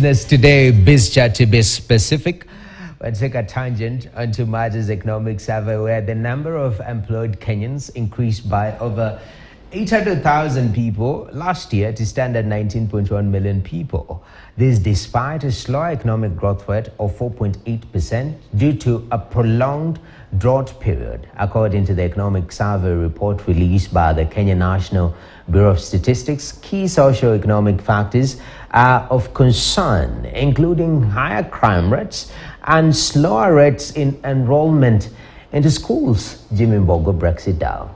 Business today, Biz Chat to be specific. We'll take a tangent onto March's economic survey where the number of employed Kenyans increased by over 800,000 people last year to stand at 19.1 million people. This despite a slow economic growth rate of 4.8% due to a prolonged drought period, according to the economic survey report released by the Kenya National Bureau of Statistics. Key socio-economic factors are of concern, including higher crime rates and slower rates in enrollment into schools. Jimmy Mbogo breaks it down.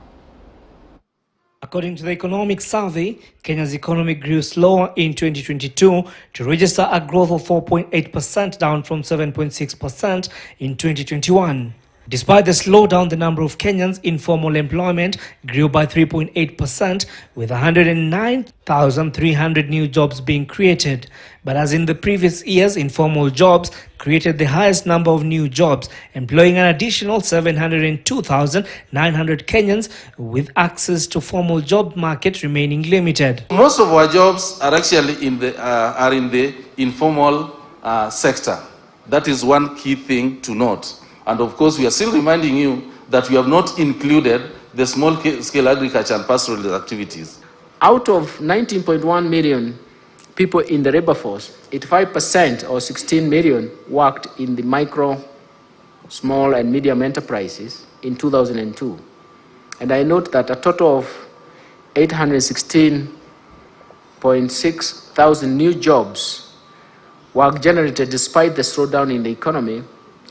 According to the economic survey, Kenya's economy grew slower in 2022 to register a growth of 4.8%, down from 7.6% in 2021. Despite the slowdown, the number of Kenyans in formal employment grew by 3.8%, with 109,300 new jobs being created. But as in the previous years, informal jobs created the highest number of new jobs, employing an additional 702,900 Kenyans, with access to formal job market remaining limited. Most of our jobs are actually in the informal sector. That is one key thing to note. And of course, we are still reminding you that we have not included the small-scale agriculture and pastoral activities. Out of 19.1 million people in the labor force, 85% or 16 million worked in the micro, small and medium enterprises in 2002. And I note that a total of 816.6 thousand new jobs were generated despite the slowdown in the economy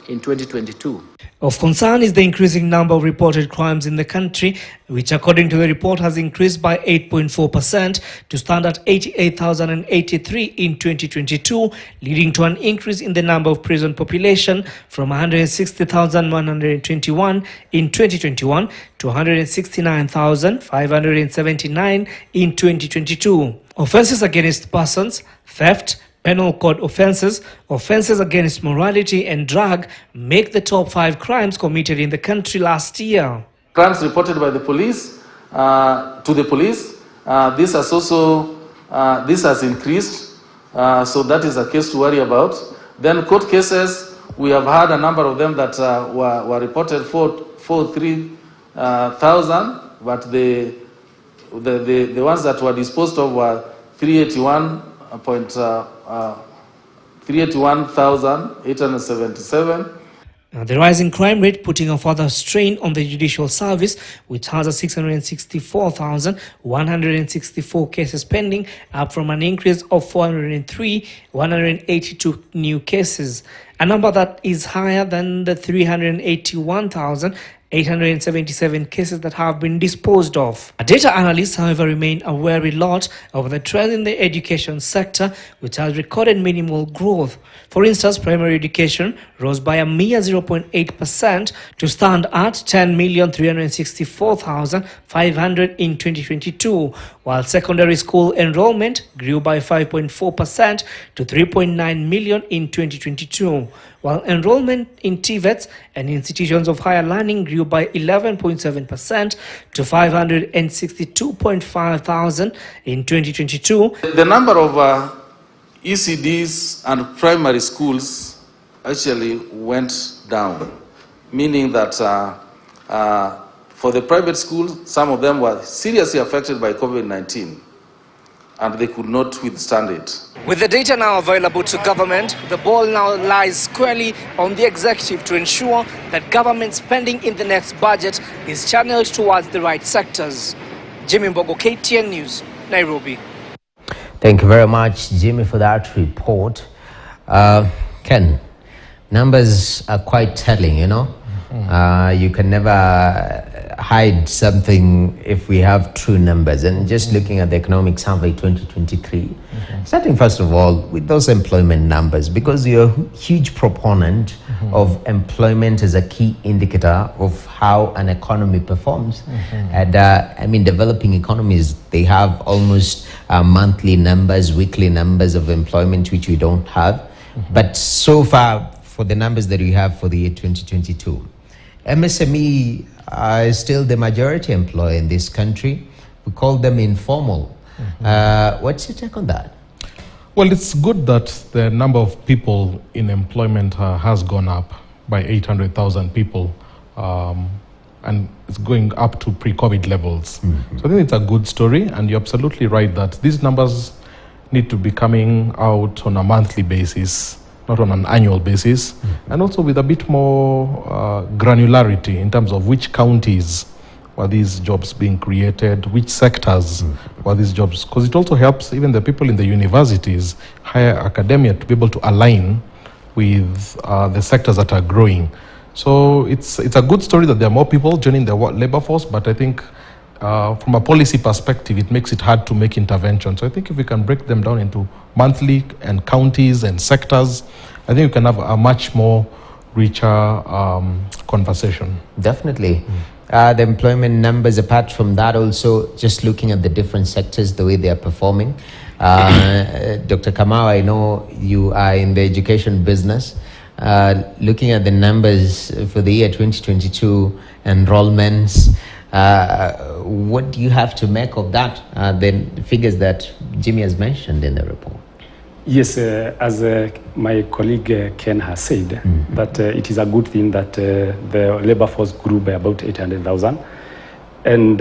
in 2022. Of concern is the increasing number of reported crimes in the country, which according to the report has increased by 8.4% to stand at 88,083 in 2022, leading to an increase in the number of prison population from 160,121 in 2021 to 169,579 in 2022. Offences against persons, theft, penal code offences, offences against morality and drug make the top 5 crimes committed in the country last year. Crimes reported by the police to the police, this has increased, so that is a case to worry about. Then court cases, we have had a number of them that were reported for 3,000, but the ones that were disposed of were 381,877. The rising crime rate putting a further strain on the judicial service, which has a 664,164 cases pending, up from an increase of 182 new cases, a number that is higher than the 381,877 cases that have been disposed of. Data analysts, however, remain a wary lot over the trend in the education sector, which has recorded minimal growth. For instance, primary education rose by a mere 0.8% to stand at 10,364,500 in 2022, while secondary school enrollment grew by 5.4% to 3.9 million in 2022, while enrollment in TVETs and institutions of higher learning grew by 11.7% to 562.5 thousand in 2022. The number of ECDs and primary schools actually went down, meaning that for the private schools, some of them were seriously affected by COVID-19 and they could not withstand it. With the data now available to government, the ball now lies squarely on the executive to ensure that government spending in the next budget is channeled towards the right sectors. Jimmy Mbogo, KTN News, Nairobi. Thank you very much, Jimmy, for that report. Ken, numbers are quite telling, you know. You can never hide something if we have true numbers. And just looking at the economic survey 2023, starting first of all with those employment numbers, because you're a huge proponent of employment as a key indicator of how an economy performs. And I mean, developing economies, they have almost monthly numbers, weekly numbers of employment, which we don't have. But so far, for the numbers that we have for the year 2022, MSME is still the majority employer in this country. We call them informal. What's your take on that? Well, it's good that the number of people in employment has gone up by 800,000 people, and it's going up to pre-COVID levels. So I think it's a good story, and you're absolutely right that these numbers need to be coming out on a monthly basis, not on an annual basis, and also with a bit more granularity in terms of which counties were these jobs being created, which sectors were these jobs, because it also helps even the people in the universities, higher academia, to be able to align with the sectors that are growing. So it's a good story that there are more people joining the labor force, but I think from a policy perspective, it makes it hard to make interventions. So I think if we can break them down into monthly and counties and sectors, I think we can have a much more richer conversation. Definitely. The employment numbers, apart from that, also just looking at the different sectors, the way they are performing. Dr. Kamau, I know you are in the education business. Looking at the numbers for the year 2022, enrollments, what do you have to make of that, the figures that Jimmy has mentioned in the report? Yes, as my colleague Ken has said, that it is a good thing that the labor force grew by about 800,000. And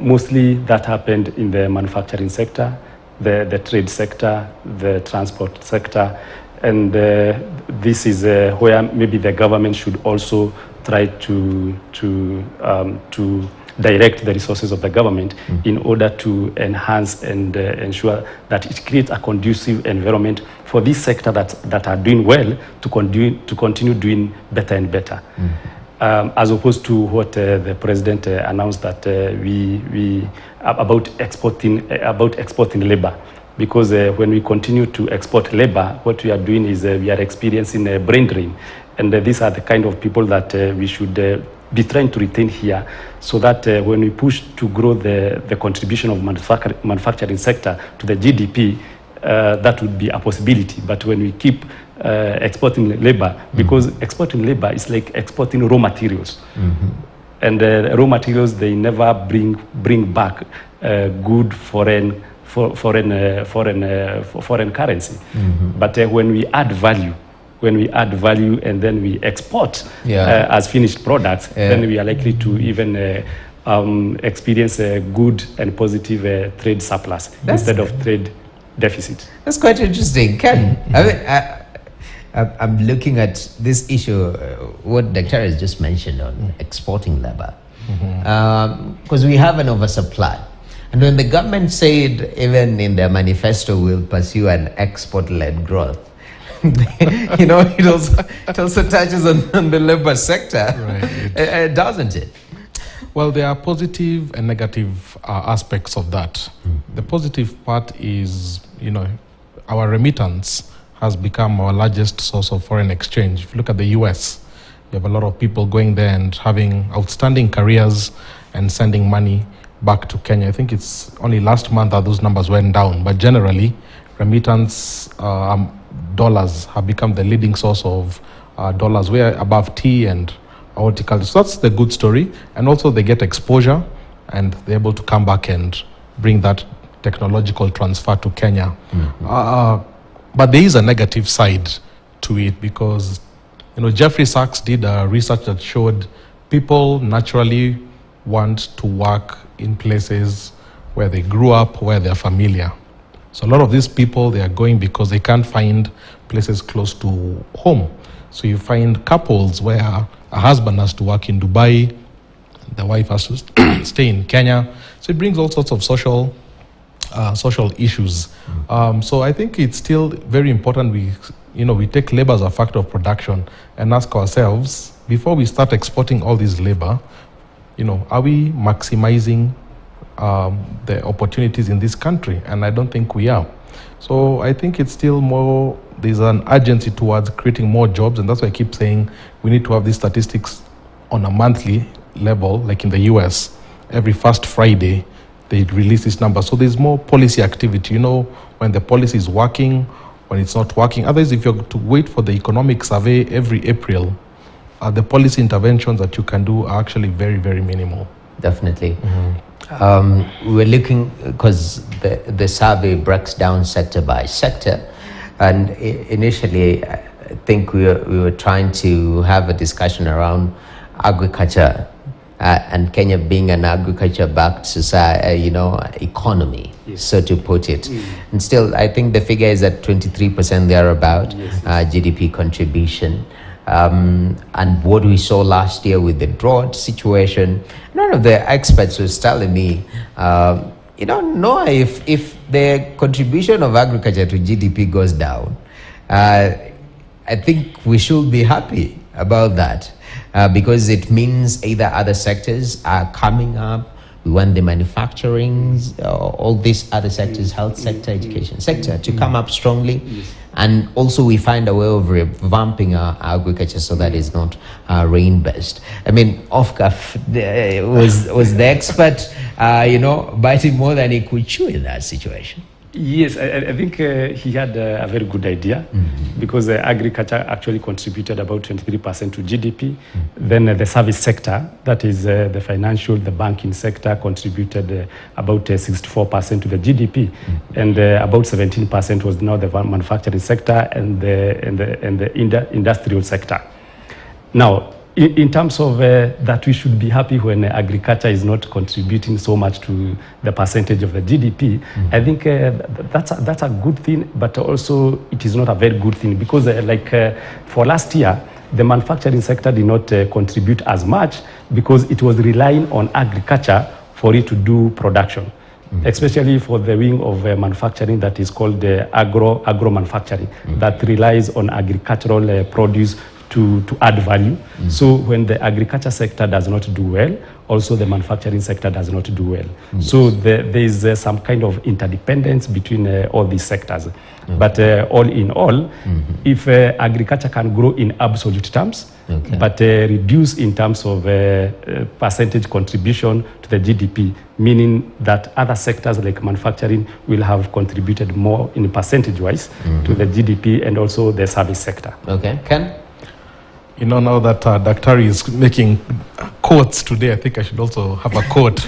mostly that happened in the manufacturing sector, the trade sector, the transport sector. And this is where maybe the government should also try to direct the resources of the government in order to enhance and ensure that it creates a conducive environment for this sector that are doing well to continue doing better and better. As opposed to what the president announced that we about exporting labor. Because when we continue to export labor, what we are doing is we are experiencing a brain drain. And these are the kind of people that we should be trying to retain here, so that when we push to grow the contribution of manufacturing sector to the GDP, that would be a possibility. But when we keep exporting labor, because exporting labor is like exporting raw materials. And raw materials, they never bring back good foreign currency. But when we add value, and then we export as finished products, then we are likely to even experience a good and positive trade surplus instead of trade deficit. That's quite interesting. Ken, I mean, I'm looking at this issue, what Dr. has just mentioned on exporting labor, because we have an oversupply. And when the government said, even in their manifesto, we'll pursue an export-led growth, you know, it also touches on the labor sector, right. Doesn't it? Well, there are positive and negative aspects of that. The positive part is, you know, our remittance has become our largest source of foreign exchange. If you look at the US, you have a lot of people going there and having outstanding careers and sending money back to Kenya. I think it's only last month that those numbers went down, but generally, remittance dollars have become the leading source of dollars. We're above tea and horticulture. So that's the good story. And also they get exposure and they're able to come back and bring that technological transfer to Kenya. But there is a negative side to it, because, you know, Jeffrey Sachs did a research that showed people naturally want to work in places where they grew up, where they're familiar. So a lot of these people, they are going because they can't find places close to home. So you find couples where a husband has to work in Dubai, the wife has to stay in Kenya. So it brings all sorts of social issues. So I think it's still very important we take labor as a factor of production and ask ourselves, before we start exporting all this labor, are we maximizing the opportunities in this country? And I don't think we are. So I think it's still more, there's an urgency towards creating more jobs, and that's why I keep saying we need to have these statistics on a monthly level, like in the US. Every first Friday, they release this number. So there's more policy activity, when the policy is working, when it's not working. Otherwise, if you're to wait for the economic survey every April, the policy interventions that you can do are actually very, very minimal. Definitely. we're looking, because the survey breaks down sector by sector, and initially I think we were trying to have a discussion around agriculture, and Kenya being an agriculture-backed society, economy, Yes. so to put it. And still, I think the figure is at 23% thereabout, GDP contribution. And what we saw last year with the drought situation, none of the experts was telling me, no, if the contribution of agriculture to GDP goes down, I think we should be happy about that, because it means either other sectors are coming up. We want the manufacturing, all these other sectors, health sector, education sector, to come up strongly. And also we find a way of revamping our agriculture so that it's not rain-based. I mean, Ofcaf was the expert, biting more than he could chew in that situation. Yes, I think he had a very good idea, because agriculture actually contributed about 23% to GDP. Then the service sector, that is the financial, the banking sector, contributed about 64% to the GDP, and about 17% was now the manufacturing sector and the industrial sector. Now, in terms of that, we should be happy when agriculture is not contributing so much to the percentage of the GDP. I think that's a good thing, but also it is not a very good thing, because for last year, the manufacturing sector did not contribute as much, because it was relying on agriculture for it to do production. Especially for the wing of manufacturing that is called agro manufacturing, that relies on agricultural produce to add value. So when the agriculture sector does not do well, also the manufacturing sector does not do well. So there is some kind of interdependence between all these sectors. But all in all, if agriculture can grow in absolute terms, but reduce in terms of percentage contribution to the GDP, meaning that other sectors like manufacturing will have contributed more in percentage-wise to the GDP, and also the service sector. Okay, Ken? Now that Daktari is making quotes today, I think I should also have a quote.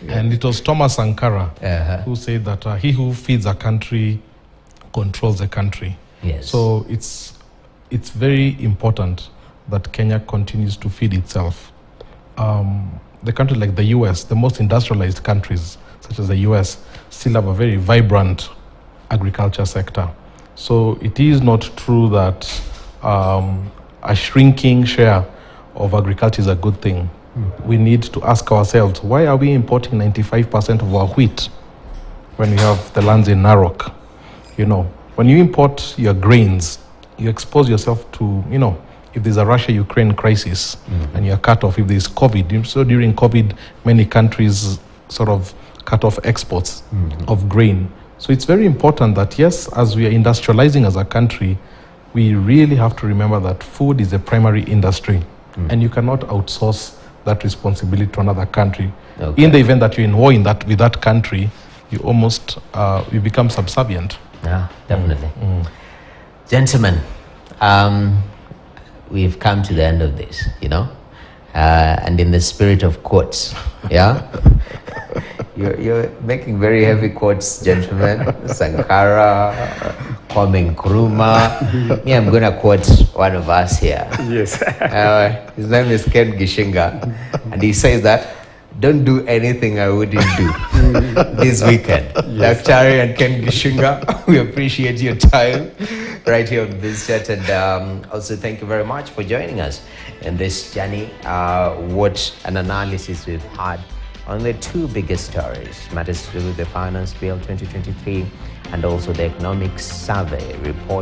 And it was Thomas Sankara who said that he who feeds a country controls the country. Yes. So it's very important that Kenya continues to feed itself. The country like the US, the most industrialized countries, such as the US, still have a very vibrant agriculture sector. So it is not true that a shrinking share of agriculture is a good thing. We need to ask ourselves, why are we importing 95% of our wheat when we have the lands in Narok? When you import your grains, you expose yourself to, if there's a Russia-Ukraine crisis and you're cut off, if there's COVID. So during COVID, many countries sort of cut off exports of grain. So it's very important that, yes, as we are industrializing as a country, we really have to remember that food is a primary industry, and you cannot outsource that responsibility to another country. In the event that you're in war with that country, you almost you become subservient. Yeah, definitely. Gentlemen, we've come to the end of this, and in the spirit of quotes, you're making very heavy quotes, gentlemen. Sankara, Kwame Nkrumah. Me, I'm going to quote one of us here. Yes. His name is Ken Gishinga, and he says that, don't do anything I wouldn't do this weekend. Yes. Daktari and Ken Gishinga, we appreciate your time right here on Biz Chat, and also thank you very much for joining us in this journey. What an analysis we've had on the two biggest stories, matters to do with the Finance Bill 2023 and also the Economic Survey report.